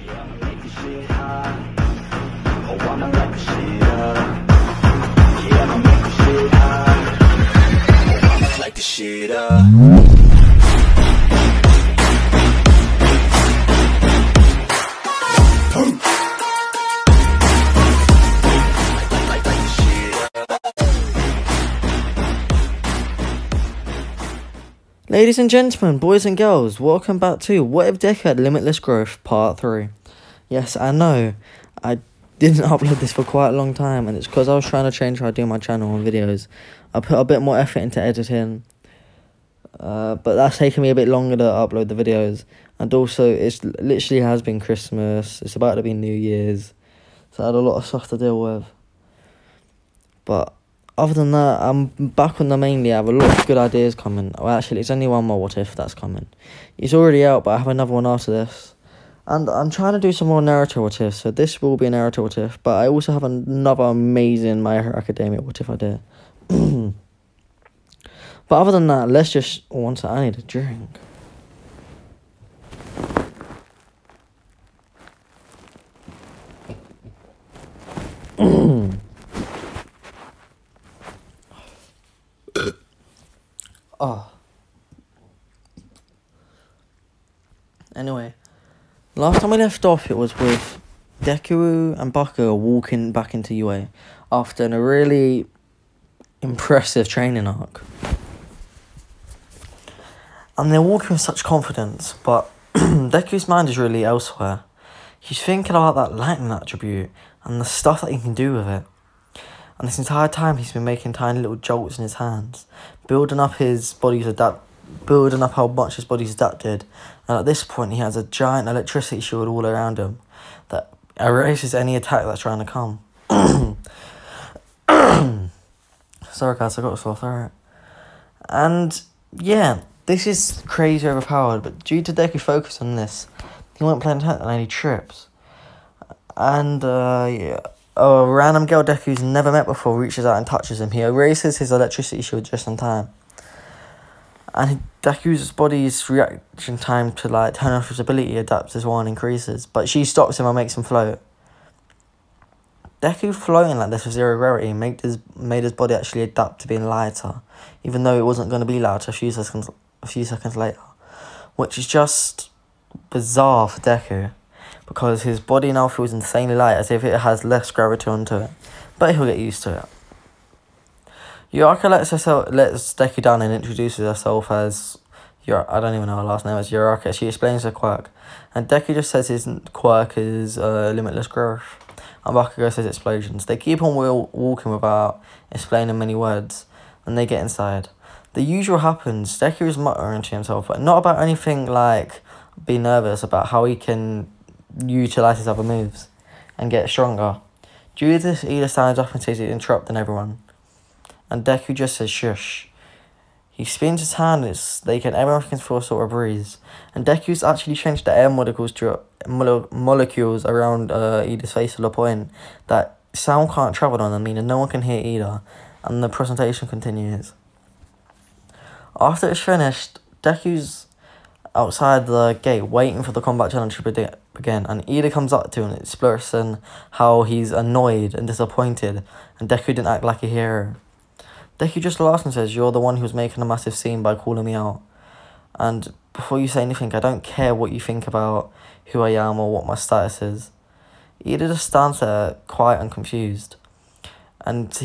Yeah, I'ma make this shit hot. Oh, I'ma light this shit up. Yeah, I'ma make this shit hot. Oh, I'ma light this shit up. Ladies and gentlemen, boys and girls, welcome back to What If Deku had Limitless Growth Part 3. Yes, I know, I didn't upload this for quite a long time, and it's because I was trying to change how I do my channel and videos. I put a bit more effort into editing, but that's taken me a bit longer to upload the videos. And also, it literally has been Christmas, it's about to be New Year's, so I had a lot of stuff to deal with. But other than that, I'm back on the mainly. I have a lot of good ideas coming. Well, actually, it's only one more What If that's coming. It's already out, but I have another one after this. And I'm trying to do some more Naruto What If, so this will be a Naruto What If. But I also have another amazing My Hero Academia What If idea. But other than that, let's just... I need a drink. Oh. Anyway, last time we left off, it was with Deku and Bakugo walking back into UA after a really impressive training arc. And they're walking with such confidence, but Deku's mind is really elsewhere. He's thinking about that lightning attribute and the stuff that he can do with it. And this entire time he's been making tiny little jolts in his hands, building up how much his body's adapted. And at this point he has a giant electricity shield all around him that erases any attack that's trying to come. Sorry guys, I got a sore throat. And yeah, this is crazy overpowered, but due to Deku focus on this, he won't play an attack and he trips. And yeah. A random girl Deku's never met before reaches out and touches him. He erases his electricity shield just in time. And Deku's body's reaction time to turn off his ability adapts as one increases. But she stops him and makes him float. Deku floating like this with zero gravity made his body actually adapt to being lighter. Even though it wasn't going to be lighter a few seconds later. Which is just bizarre for Deku, because his body now feels insanely light, as if it has less gravity onto it. But he'll get used to it. Uraraka lets Deku down and introduces herself as... I don't even know her last name, as Uraraka. She explains her quirk. And Deku just says his quirk is limitless growth. And Bakugo says explosions. They keep on walking without explaining many words. And they get inside. The usual happens. Deku is muttering to himself, but not about anything like being nervous about how he can utilize his other moves and get stronger. Due to this, Ida stands up and says he's interrupting everyone. And Deku just says shush. He spins his hand and everyone can feel a sort of breeze. And Deku's actually changed the air molecules around Ida's face to the point that sound can't travel on them, meaning no one can hear Ida. And the presentation continues. After it's finished, Deku's outside the gate waiting for the combat challenge to begin, and Ida comes up to him and expressing how he's annoyed and disappointed, and Deku didn't act like a hero. Deku just laughs and says, "You're the one who's making a massive scene by calling me out. And before you say anything, I don't care what you think about who I am or what my status is." Ida just stands there quiet and confused. And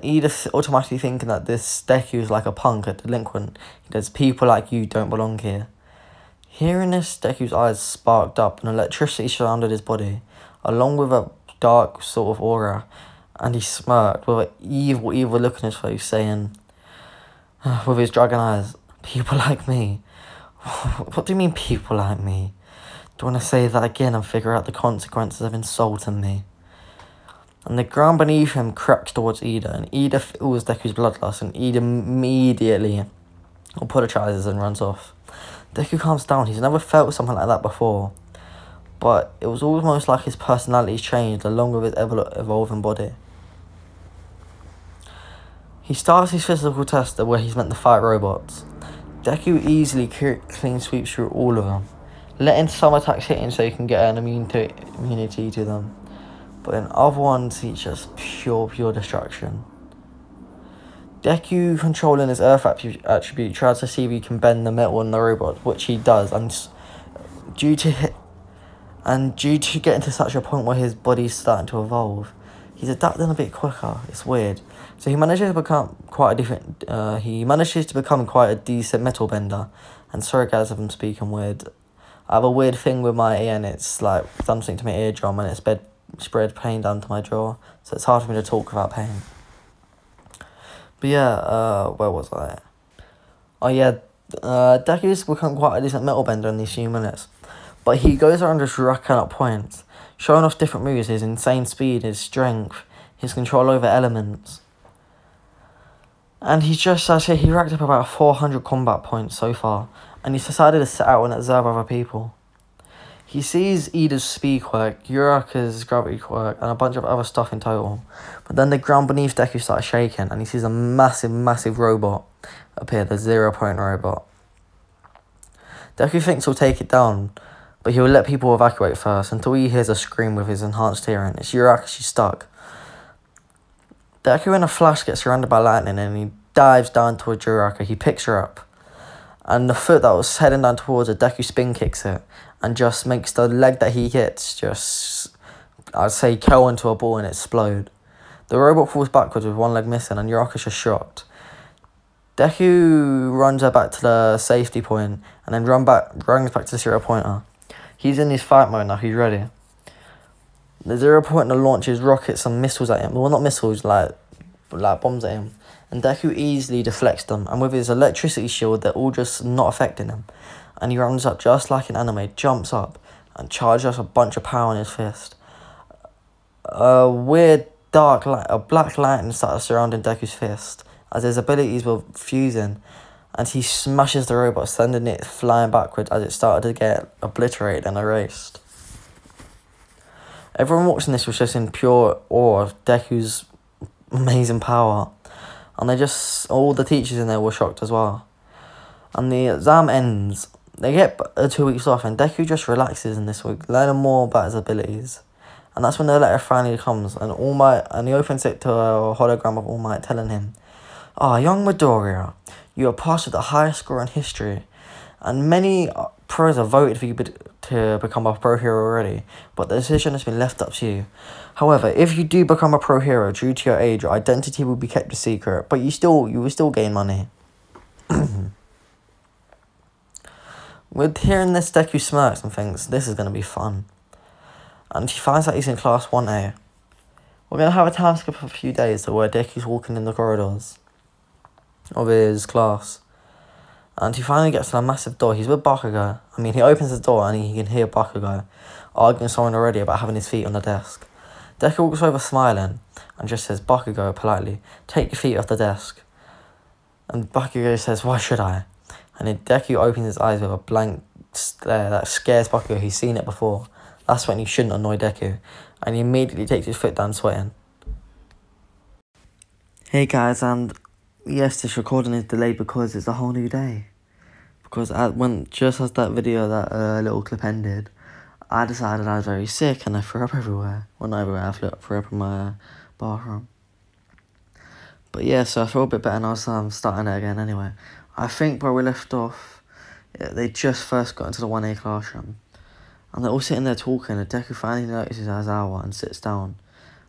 Ida's automatically thinking that this Deku is like a punk, a delinquent. He says, "People like you don't belong here." Hearing this, Deku's eyes sparked up and electricity surrounded his body, along with a dark sort of aura, and he smirked with an evil look on his face, saying, with his dragon eyes, "People like me? What do you mean, people like me? Do you want to say that again and figure out the consequences of insulting me?" And the ground beneath him cracks towards Ida, and Ida feels Deku's bloodlust, and Ida immediately apologizes and runs off. Deku calms down. He's never felt something like that before, but it was almost like his personality's changed along with his evolving body. He starts his physical test where he's meant to fight robots. Deku easily clean sweeps through all of them, letting some attacks hit him so you can get an immunity to them. But in other ones, he's just pure destruction. Deku, controlling his earth attribute, tries to see if he can bend the metal in the robot, which he does, and due to getting to such a point where his body's starting to evolve, he's adapting a bit quicker. It's weird. So he manages to become quite a decent metal bender. And sorry guys if I'm speaking weird. I have a weird thing with my ear, and it's like done something to my eardrum, and it's spread pain down to my jaw. So it's hard for me to talk without pain. But yeah, where was I? Oh yeah, Deku's become quite a decent metal bender in these few minutes. But he goes around just racking up points, showing off different moves, his insane speed, his strength, his control over elements. And he racked up about 400 combat points so far, and he's decided to set out and observe other people. He sees Ida's speed quirk, Uraraka's gravity quirk, and a bunch of other stuff in total. But then the ground beneath Deku starts shaking, and he sees a massive robot appear, the 0 point robot. Deku thinks he'll take it down, but he will let people evacuate first until he hears a scream with his enhanced hearing. It's Uraraka, she's stuck. Deku in a flash gets surrounded by lightning, and he dives down towards Uraraka. He picks her up, and the foot that was heading down towards her, Deku spin kicks it, and just makes the leg that he hits just, I'd say, curl into a ball and explode. The robot falls backwards with one leg missing, and Uraraka's just shocked. Deku runs her back to the safety point, and then runs back to the 0 pointer. He's in his fight mode now, he's ready. The 0 pointer launches rockets and missiles at him. Well, not missiles, like bombs at him. And Deku easily deflects them, and with his electricity shield, they're all just not affecting him. And he runs up just like an anime, jumps up, and charges a bunch of power in his fist. A weird black lightning started surrounding Deku's fist, as his abilities were fusing, and he smashes the robot, sending it flying backwards as it started to get obliterated and erased. Everyone watching this was just in pure awe of Deku's amazing power, and all the teachers in there were shocked as well. And the exam ends. They get 2 weeks off, and Deku just relaxes in this week, learning more about his abilities. And that's when the letter finally comes, and he opens it to a hologram of All Might telling him, young Midoriya, you are passed with the highest score in history, and many pros have voted for you to become a pro hero already, but the decision has been left up to you. However, if you do become a pro hero due to your age, your identity will be kept a secret, but you will still gain money. With hearing this, Deku smirks and thinks this is going to be fun. And he finds out he's in class 1A. We're going to have a time skip of a few days to where Deku's walking in the corridors of his class. And he finally gets to a massive door. He's with Bakugo. He opens the door and he can hear Bakugo arguing with someone already about having his feet on the desk. Deku walks over smiling and just says, Bakugo, politely, take your feet off the desk. And Bakugo says, why should I? And then Deku opens his eyes with a blank stare that scares Bakugo. He's seen it before. That's when he shouldn't annoy Deku. And he immediately takes his foot down, sweating. Hey guys, and yes, this recording is delayed because it's a whole new day. Because just as that video, that little clip ended, I decided I was very sick and I threw up everywhere. Well, not everywhere, I threw up in my bathroom. But yeah, so I feel a bit better now, so I'm starting it again anyway. I think where we left off, they just first got into the 1A classroom. And they're all sitting there talking, and Deku finally notices Aizawa and sits down.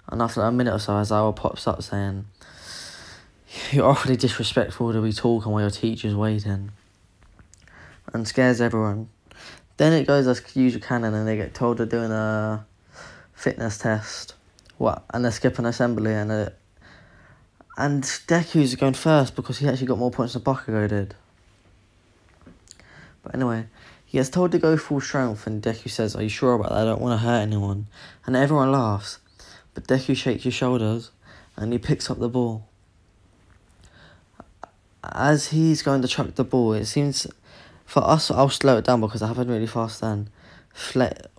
And after a minute or so, Aizawa pops up saying, you're awfully disrespectful to be talking while your teacher's waiting. And scares everyone. Then it goes as usual canon, and they get told they're doing a fitness test. And they're skipping assembly, and Deku's going first because he actually got more points than Bakugo did. But anyway, he gets told to go full strength, and Deku says, are you sure about that? I don't want to hurt anyone. And everyone laughs. But Deku shakes his shoulders, and he picks up the ball. As he's going to chuck the ball, it seems, for us, I'll slow it down because I happened really fast then.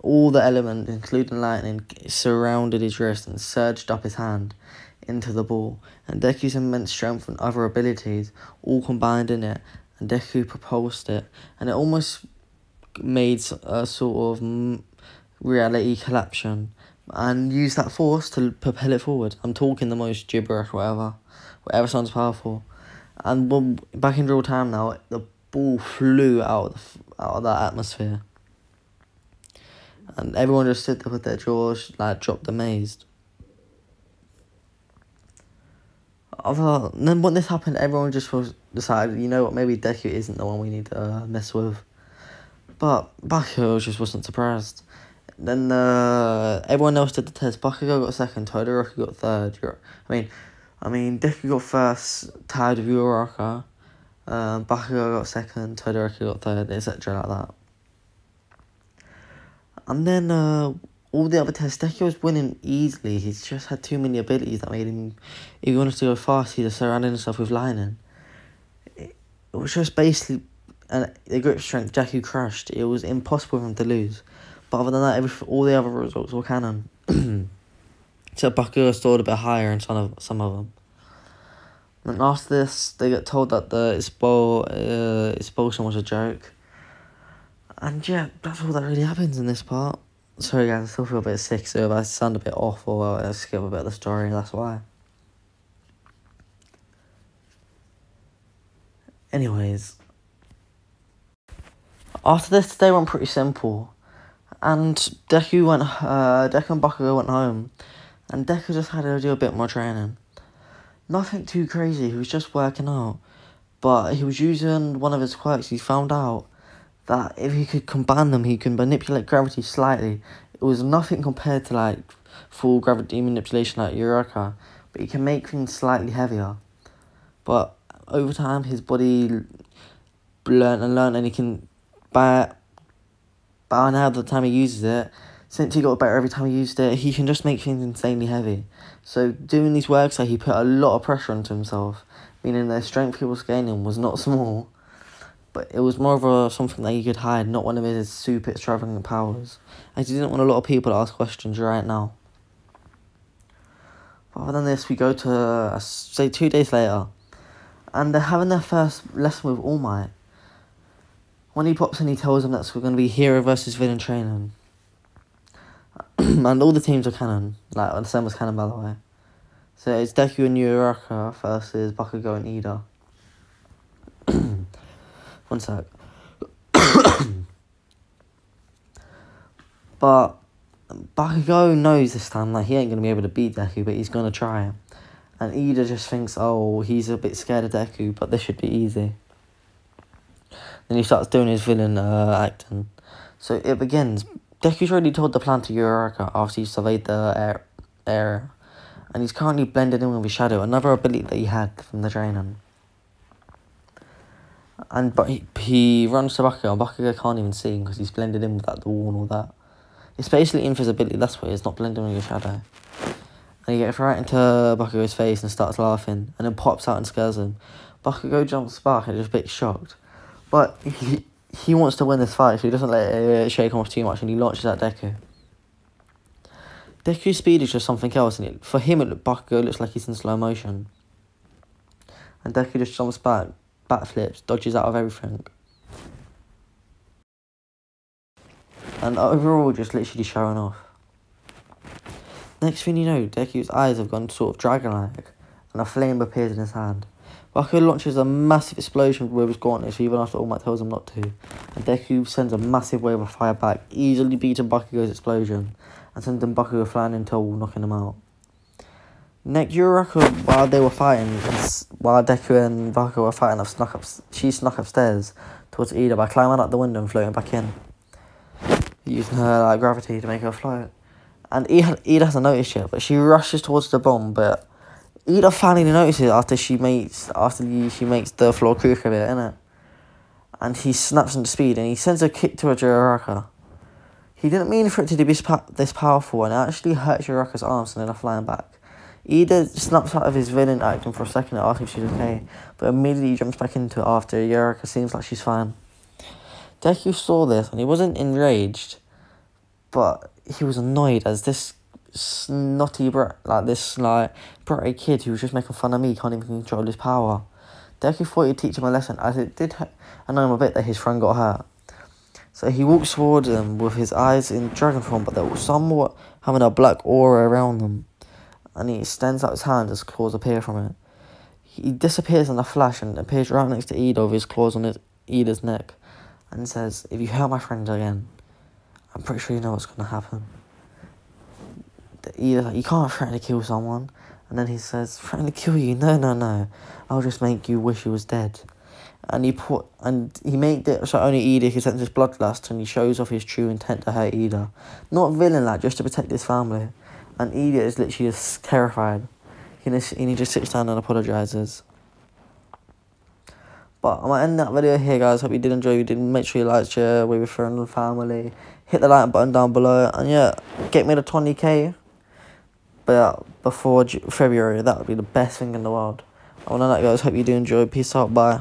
All the elements, including lightning, surrounded his wrist and surged up his hand into the ball, and Deku's immense strength and other abilities all combined in it, and Deku propulsed it, and it almost made a sort of reality collapsion and used that force to propel it forward. I'm talking the most gibberish, whatever sounds powerful. And back in real time now, the ball flew out of that atmosphere. And everyone just stood there with their jaws like dropped amazed. Then when this happened, everyone just decided, you know what, maybe Deku isn't the one we need to mess with. But Bakugo just wasn't surprised. Then everyone else did the test. Bakugo got second, Todoroki got third. I mean Deku got first, tied with Uraraka. Bakugo got second, Todoroki got third, etc. like that. And then all the other tests, Deku was winning easily. He's just had too many abilities that made him, if he wanted to go fast, he just surrounded himself with lightning. It was just basically, and the grip strength, Deku crushed. It was impossible for him to lose. But other than that, all the other results were canon. So Bakugo scored a bit higher in some of them. And after this, they get told that the expulsion was a joke. And yeah, that's all that really happens in this part. Sorry guys, I still feel a bit sick, so if I sound a bit off or I skip a bit of the story, that's why. Anyways, after this, they went pretty simple. And Deku and Bakugo went home. And Deku just had to do a bit more training. Nothing too crazy, he was just working out. But he was using one of his quirks. He found out that if he could combine them, he could manipulate gravity slightly. It was nothing compared to like full gravity manipulation like Uraraka, but he can make things slightly heavier. But over time, his body learned, and he can, by now the time he uses it, since he got better every time he used it, he can just make things insanely heavy. So doing these works, he put a lot of pressure onto himself, meaning the strength he was gaining was not small. But it was more of something that he could hide, not one of his super extravagant powers. As he didn't want a lot of people to ask questions right now. But other than this, we go to, say, 2 days later. And they're having their first lesson with All Might. When he pops in, he tells them that's going to be hero versus villain training. And all the teams are canon. Like, the same was canon, by the way. So it's Deku and Uraraka versus Bakugo and Ida. One sec. But Bakugo knows this time that he ain't going to be able to beat Deku, but he's going to try. And Ida just thinks, oh, he's a bit scared of Deku, but this should be easy. Then he starts doing his villain acting. So it begins. Deku's already told the plan to Uraraka after he surveyed the area. And he's currently blended in with his shadow, another ability that he had from the training. But he runs to Bakugo, and Bakugo can't even see him because he's blended in with the wall and all that. It's basically invisibility, that's what it is, not blending with your shadow. And he gets right into Bakugo's face and starts laughing, and then pops out and scares him. Bakugo jumps back and is a bit shocked. But he wants to win this fight, so he doesn't let it shake him off too much, and he launches at Deku. Deku's speed is just something else, and for him, Bakugo looks like he's in slow motion. And Deku just jumps back, backflips, dodges out of everything. And overall, just literally showing off. Next thing you know, Deku's eyes have gone sort of dragon-like, and a flame appears in his hand. Bakugo launches a massive explosion with his gauntlets, even after All Might tells him not to. And Deku sends a massive wave of fire back, easily beating Bakugo's explosion, and sending Bakugo flying into a wall, knocking him out. Next, Uraraka, while Deku and Bakugo were fighting, she snuck upstairs towards Ida by climbing out the window and floating back in, using her gravity to make her float. And Ida hasn't noticed yet, but she rushes towards the bomb, but Ida finally notices after she makes the floor creak a bit, innit? And he snaps into speed, and he sends a kick to Uraraka. He didn't mean for it to be this powerful, and it actually hurts Uraraka's arms, and then they're flying back. Ida snaps out of his villain acting for a second and asks if she's okay, but immediately jumps back into it after Uraraka seems like she's fine. Deku saw this, and he wasn't enraged, but he was annoyed as this snotty brat, bratty kid who was just making fun of me can't even control his power. Deku thought he'd teach him a lesson, as it did annoy him a bit that his friend got hurt. So he walks towards them with his eyes in dragon form, but they're somewhat having a black aura around them. And he extends out his hand as claws appear from it. He disappears in a flash and appears right next to Ida with his claws on Ida's neck. And says, "If you hurt my friend again, I'm pretty sure you know what's going to happen." Ida's like, "You can't threaten to kill someone." And then he says, "Threaten to kill you? No. I'll just make you wish he was dead." And he made it so only Ida can sense his bloodlust, and he shows off his true intent to hurt Ida. Not villain-like, just to protect his family. And Ida is literally just terrified. And he just sits down and apologises. But I'm going to end that video here, guys. Hope you did enjoy. If you did, make sure you like, share with your friends and family. Hit the like button down below. And yeah, get me to 20k. But before February, that would be the best thing in the world. I want to know, guys. Hope you do enjoy. Peace out. Bye.